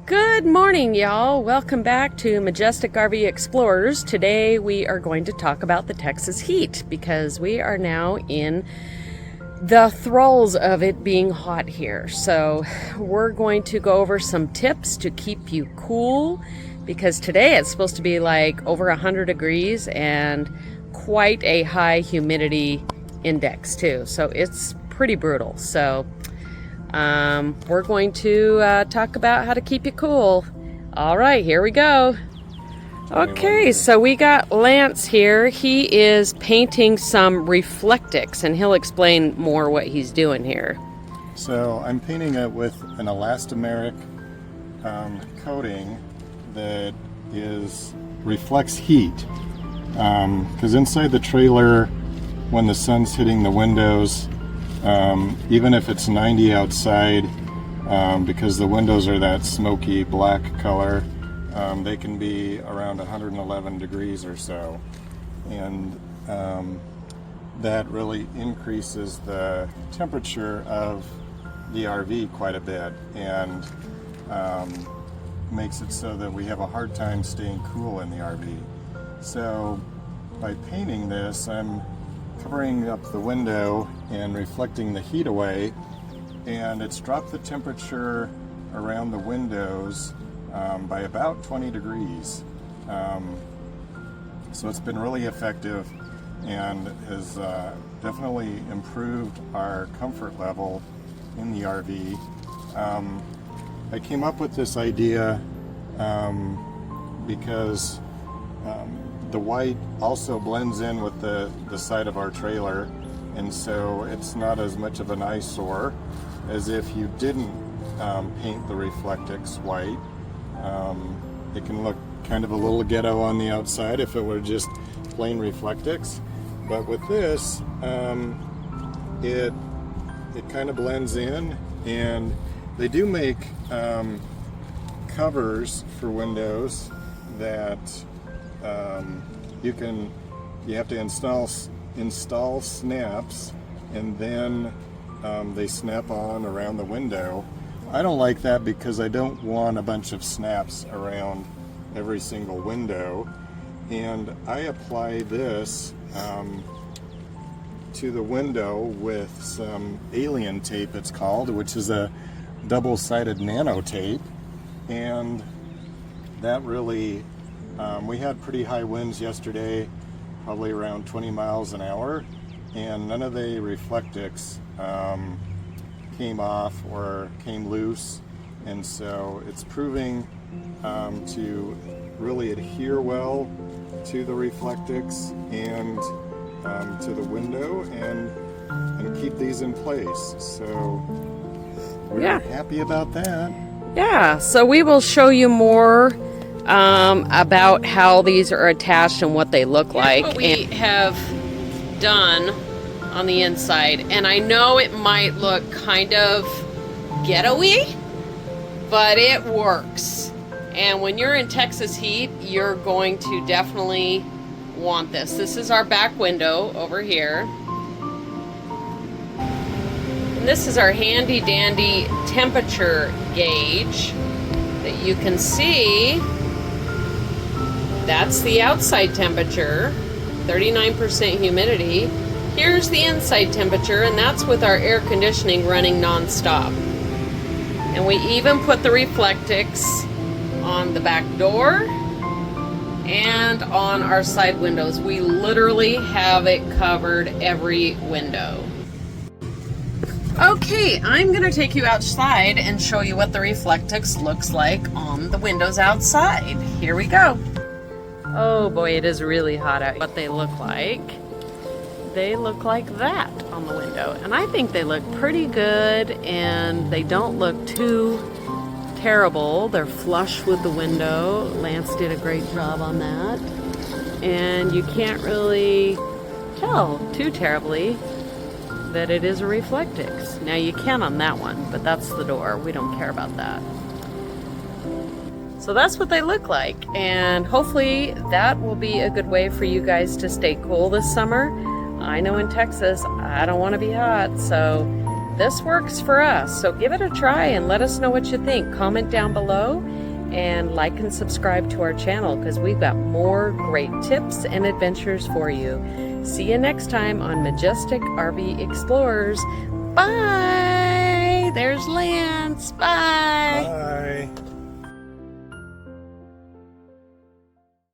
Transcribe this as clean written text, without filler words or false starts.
Good morning, y'all. Welcome back to Majestic RV Explorers. Today we are going to talk about the Texas heat because we are now in the thralls of it being hot here. So we're going to go over some tips to keep you cool because today it's supposed to be like over 100 degrees and quite a high humidity index too. So it's pretty brutal. So we're going to talk about how to keep you cool. All right, here we go. Okay, so we got Lance here. He is painting some reflectics, and he'll explain more what he's doing here. So I'm painting it with an elastomeric coating that reflects heat. Because inside the trailer, when the sun's hitting the windows, even if it's 90 outside, because the windows are that smoky black color, they can be around 111 degrees or so, and that really increases the temperature of the RV quite a bit and makes it so that we have a hard time staying cool in the RV. So by painting this, I'm covering up the window and reflecting the heat away, and it's dropped the temperature around the windows by about 20 degrees. So it's been really effective and has definitely improved our comfort level in the RV. I came up with this idea because the white also blends in with the side of our trailer, and so it's not as much of an eyesore as if you didn't paint the reflectics white. It can look kind of a little ghetto on the outside if it were just plain reflectics, but with this it kind of blends in. And they do make covers for windows that you have to install snaps, and then they snap on around the window. I don't like that because I don't want a bunch of snaps around every single window, and I apply this to the window with some alien tape, it's called, which is a double-sided nano tape, and that really we had pretty high winds yesterday, probably around 20 miles an hour, and none of the reflectics came off or came loose, and so it's proving to really adhere well to the reflectics and to the window and keep these in place. So we're happy about that. Yeah, so we will show you more about how these are attached and what they look like. What we have done on the inside, and I know it might look kind of ghetto-y, but it works. And when you're in Texas heat, you're going to definitely want this. This is our back window over here. And this is our handy dandy temperature gauge that you can see. That's the outside temperature, 39% humidity. Here's the inside temperature, and that's with our air conditioning running non-stop. And we even put the reflectics on the back door and on our side windows. We literally have it covered every window. Okay, I'm gonna take you outside and show you what the reflectics looks like on the windows outside. Here we go. Oh boy, it is really hot out. What they look like that on the window. And I think they look pretty good, and they don't look too terrible. They're flush with the window. Lance did a great job on that. And you can't really tell too terribly that it is a reflectix. Now you can on that one, but that's the door. We don't care about that. So that's what they look like, and hopefully that will be a good way for you guys to stay cool this summer. I know in Texas, I don't want to be hot, so this works for us. So give it a try and let us know what you think. Comment down below and like and subscribe to our channel because we've got more great tips and adventures for you. See you next time on Majestic RV Explorers. Bye! There's Lance. Bye! Bye.